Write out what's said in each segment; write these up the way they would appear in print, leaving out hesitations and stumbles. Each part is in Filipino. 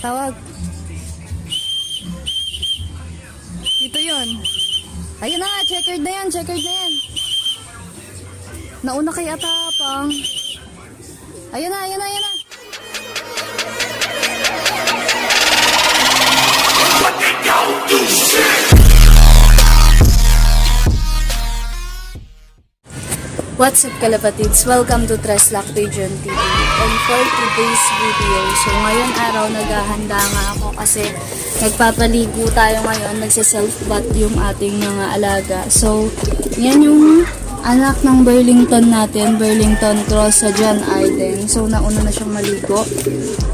Tawag. Dito yun. Ayun na nga, checkered na yan, checkered na yan. Nauna kay Atapang. Ayun na, ayun na, ayun na. What's up kalapatids? Welcome to Tres Lactation TV. And for today's video, so ngayon araw naghahanda nga ako kasi nagpapaligo tayo ngayon, nagsa-self-bath yung ating mga alaga. So, yan yung anak ng Burlington natin, Burlington Cross sa John Arden. So, nauna na siyang maligo.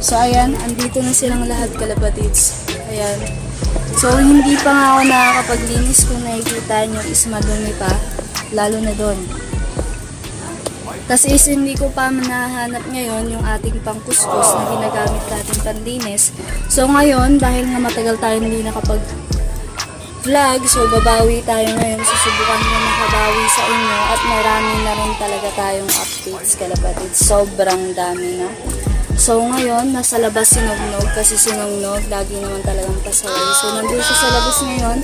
So, ayan, andito na silang lahat kalapatids. Ayan. So, hindi pa nga ako nakakapaglinis, kung nakikita nyo is madumi pa, lalo na doon. Kasi hindi ko pa manahanap ngayon yung ating pangkuskus na ginagamit natin panlinis. So ngayon, dahil nga matagal tayo hindi nakapag-vlog, so babawi tayo ngayon. Susubukan ko makabawi sa inyo at marami na rin talaga tayong updates kalapatid. Sobrang dami na. So ngayon, nasa labas si Nognog kasi si Nognog lagi naman talagang pasaway. So nandun siya sa labas ngayon.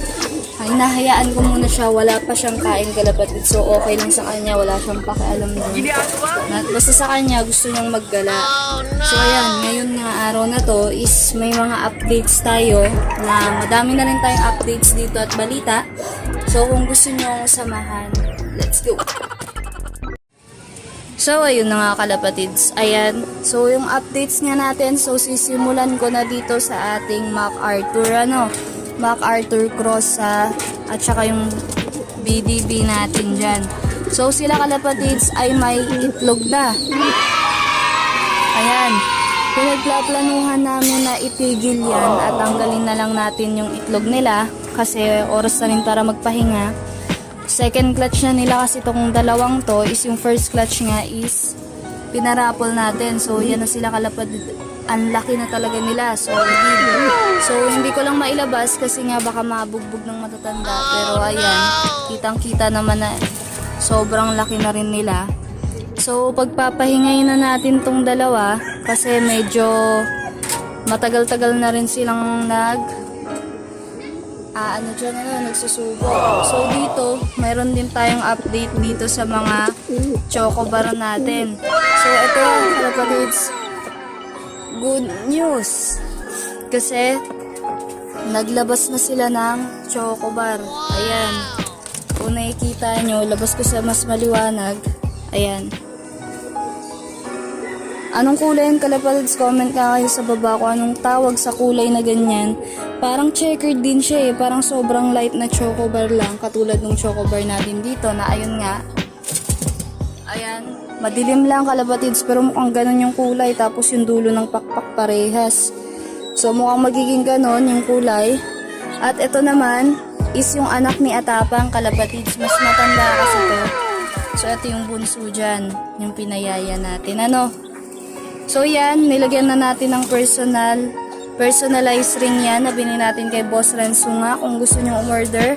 Ay, nahayaan ko muna siya, wala pa siyang kain kalapatid, so okay lang sa kanya, wala siyang pakialam doon. Basta sa kanya, gusto niyang maggala. So ayan, ngayon nga araw na to is may mga updates tayo, na madami na rin tayong updates dito at balita. So kung gusto niyo akong samahan, let's go! So ayun na nga kalapatids, ayan, so yung updates nga natin, so sisimulan ko na dito sa ating MacArthur Cross at saka yung BDB natin dyan. So sila kalapatids ay may itlog na. Ayan. Pinagplaplanuhan namin na itigil yan at tanggalin na lang natin yung itlog nila kasi oras na rin para magpahinga. Second clutch na nila kasi itong dalawang to is yung first clutch nga is pinarapol natin. So yan na sila kalapatids. Ang laki na talaga nila. So hindi ko lang mailabas kasi nga baka mabugbog ng matatanda. Pero ayan, kitang-kita naman na sobrang laki na rin nila. So pagpapahingayin na natin tong dalawa kasi medyo matagal-tagal na rin silang nagsusubo. So dito, mayroon din tayong update dito sa mga chocobar natin. So ito, kalapatids, good news kasi naglabas na sila ng chocobar. Ayan, kung nakikita nyo, labas ko sa mas maliwanag. Ayan, anong kulay yung kalapatids? Comment ka kayo sa baba kung anong tawag sa kulay na ganyan. Parang checkered din siya parang sobrang light na chocobar lang, katulad ng chocobar natin dito na ayun nga. Ayan, madilim lang kalapatids pero mukhang ganun yung kulay, tapos yung dulo ng pakpak parehas. So mukhang magiging ganun yung kulay. At ito naman is yung anak ni Atapang kalapatids, mas matanda kasi to. So ito yung bunso dyan, yung pinayaya natin. So yan, nilagyan na natin ng personalized ring yan na binili natin kay Boss Renzo nga kung gusto nyo umorder.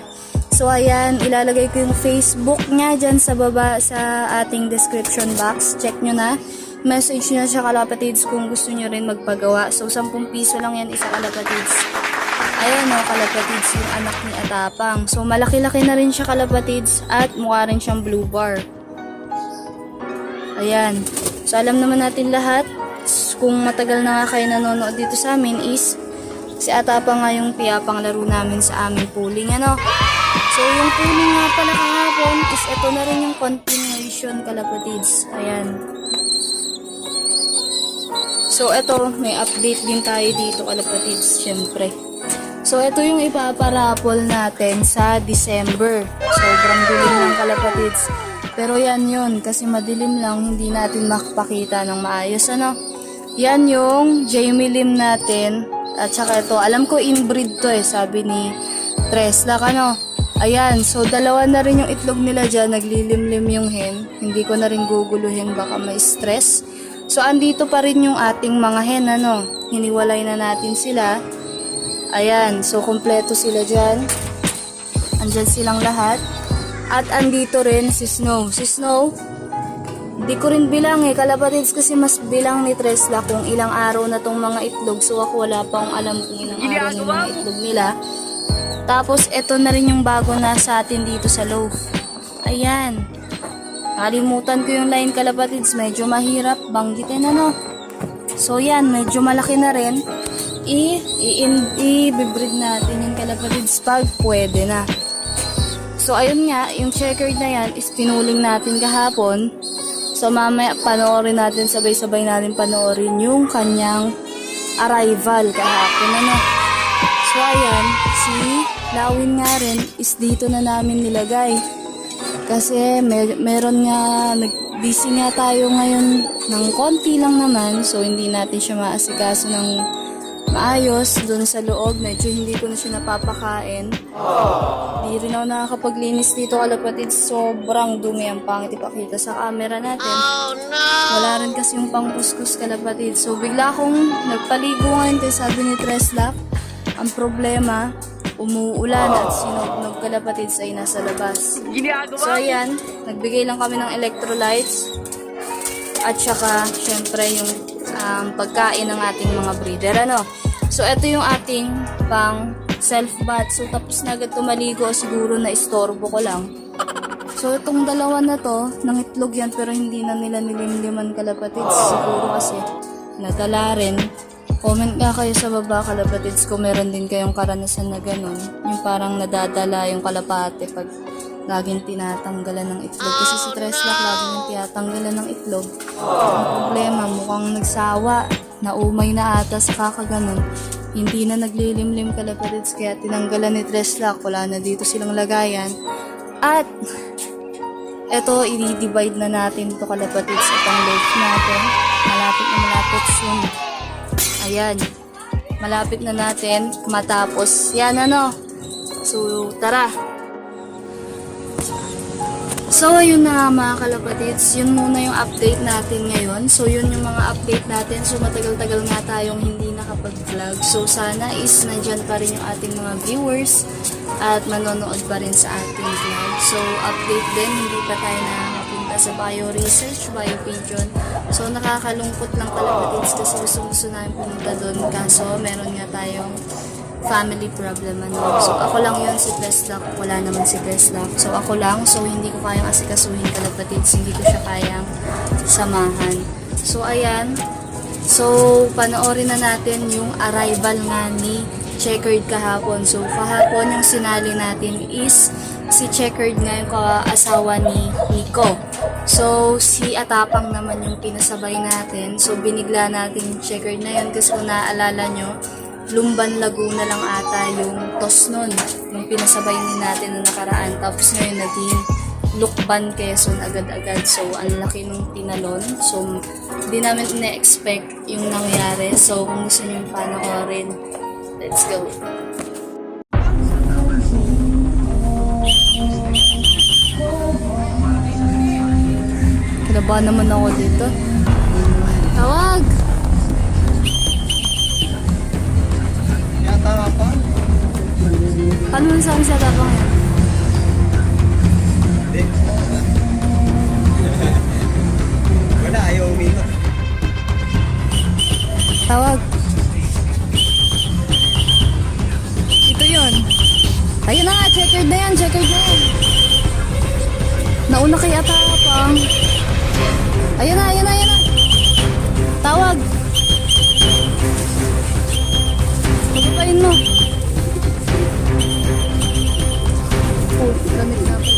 So ayan, ilalagay ko yung Facebook niya dyan sa baba sa ating description box. Check nyo na. Message nyo siya kalapatids kung gusto nyo rin magpagawa. So 10 piso lang yan isa kalapatids. Ayan kalapatids yung anak ni Atapang. So malaki-laki na rin siya kalapatids at mukha rin siyang blue bar. Ayan. So alam naman natin lahat, kung matagal na nga kayo nanonood dito sa amin is si Atapang nga yung piyapang laro namin sa aming pooling. So yung pooling nga pala kahapon is ito na rin yung continuation kalapatids. Ayan. So ito, may update din tayo dito kalapatids, syempre. So ito yung ipaparapol natin sa December. Sobrang dilim lang kalapatids. Pero yan yun, kasi madilim lang, hindi natin makapakita ng maayos. Yan yung Jamie Lim natin. At saka ito, alam ko inbreed to sabi ni Treslac. Ayan, so dalawa na rin yung itlog nila dyan, naglilimlim yung hen. Hindi ko na rin guguluhin, baka may stress. So andito pa rin yung ating mga hen, hiniwalay na natin sila. Ayan, so kompleto sila dyan. Andyan silang lahat. At andito rin si Snow. Si Snow, Di ko rin bilang kalapatids, kasi mas bilang ni Tresla kung ilang araw na tong mga itlog. So ako wala pa akong alam kung ilang araw na yung mga itlog nila. Tapos ito na rin yung bago na sa atin dito sa loaf. Ayan. Nakalimutan ko yung line kalapatids, medyo mahirap banggitin ano. So yan, medyo malaki na rin. I-breed natin yung kalapatids pag pwede na. So ayun nga, yung checkered na yan is pinuling natin kahapon. So mamaya panoorin natin, sabay-sabay natin panoorin yung kanyang arrival kahapon ano. So ayan, si Lawin nga rin is dito na namin nilagay. Kasi meron nga, busy nga tayo ngayon ng konti lang naman. So hindi natin siya maasikaso ng maayos doon sa loob. Medyo hindi ko na siya napapakain. Hindi rin ako nakakapaglinis dito kalapatid. Sobrang dumi, ang pangit ipakita sa camera natin. Wala rin kasi yung pangkuskus kalapatid. So bigla akong nagpaligo ngayon kasi sabi ni Tresla, ang problema, umuulan at sinugnog kalapatid ay nasa labas. So ayan, nagbigay lang kami ng electrolytes at saka syempre yung pagkain ng ating mga breeder ano. So ito yung ating pang self bath. So tapos na agad tumaligo, siguro na istorbo ko lang. So itong dalawa na to, ng itlog yan pero hindi na nila nilimliman kalapatids. Siguro kasi nadala rin. Comment nga kayo sa baba kalapatids kung meron din kayong karanasan na ganun. Yung parang nadadala yung kalapate pag laging tinatanggalan ng itlog. Kasi si Tresla laging yung tinatanggalan ng itlog. Ang problema, mukhang nagsawa. Naumay na ata sa kakaganon. Hindi na naglilimlim kalapatids kaya tinanggalan ni Tresla. Wala na dito silang lagayan. At eto, i-divide na natin ito kalapatids. Itong loaf natin. Malapit soon. Ayan. Malapit na natin matapos. Yan ano. So, tara. So, ayun na mga kalapatids, yun muna yung update natin ngayon. So, yun yung mga update natin. So, matagal-tagal nga tayong hindi nakapag-vlog. So, sana is nandyan pa rin yung ating mga viewers at manonood pa rin sa ating vlog. So, update din, hindi pa tayo nakakapunta sa bio-research, bio-pigeon. So, nakakalungkot lang kalapatids kasi gusto namin pumunta doon. Kaso, meron nga tayong family problem ano. So ako lang yun, si Tresla, wala naman si Tresla. So ako lang, so hindi ko kayang asikasuhin kalapatids, hindi ko siya kayang samahan. So ayan, so panoorin na natin yung arrival nga ni Checkered kahapon. So kahapon yung sinali natin is si Checkered nga yung asawa ni Nico. So si Atapang naman yung pinasabay natin. So binigla natin yung Checkered na yun kasi kung naaalala nyo, Lumban, Laguna lang ata yung toss nun, yung pinasabay din natin na nakaraan. Tapos ngayon naging Lukban, Quezon agad-agad. So, ang laki nung tinalon. So, hindi namin ina-expect yung nangyari. So, kung gusto nyo panoorin, let's go. Kinabahan naman ako dito. Tawag! Paano man saan siya tapang yan? Wala, ayaw umikot. Tawag. Ito yun. Ayun na nga, checkered na yan, checkered na yan. Nauna kay Atapang. Ayun na, ayun na, ayun na. Tawag. Magpapain mo. Oh, lamig na pa.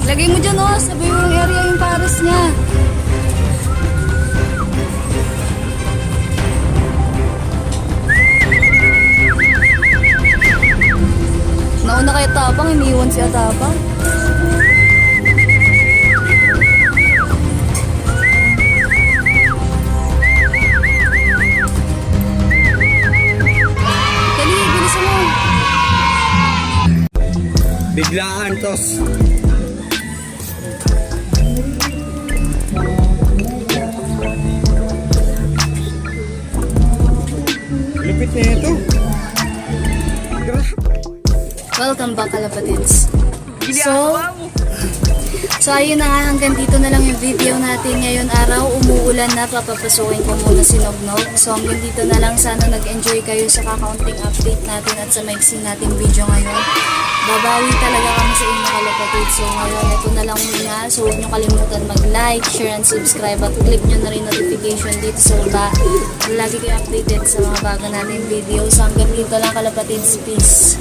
Lagay mo dyan oh, sabi mo yung area yung pares niya. Nauna kay Atapang, iniwan si Atapang. Biglaan, tos. Lupit lupit na ito. Welcome back, kalapatids. So ayun na nga, hanggang dito na lang yung video natin ngayon araw. Umuulan na, papapasukin ko muna si Nognog. So hanggang dito na lang, sana nag-enjoy kayo sa kakaunting update natin at sa maiksi nating video ngayon. Babawi talaga kami sa inyo, kalapatid. So ngayon, ito na lang muna. So huwag nyo kalimutan mag-like, share, and subscribe. At click nyo na rin notification dito sa baba. Lagi kayo updated sa mga bago natin videos. So hanggang dito lang, kalapatids. Peace.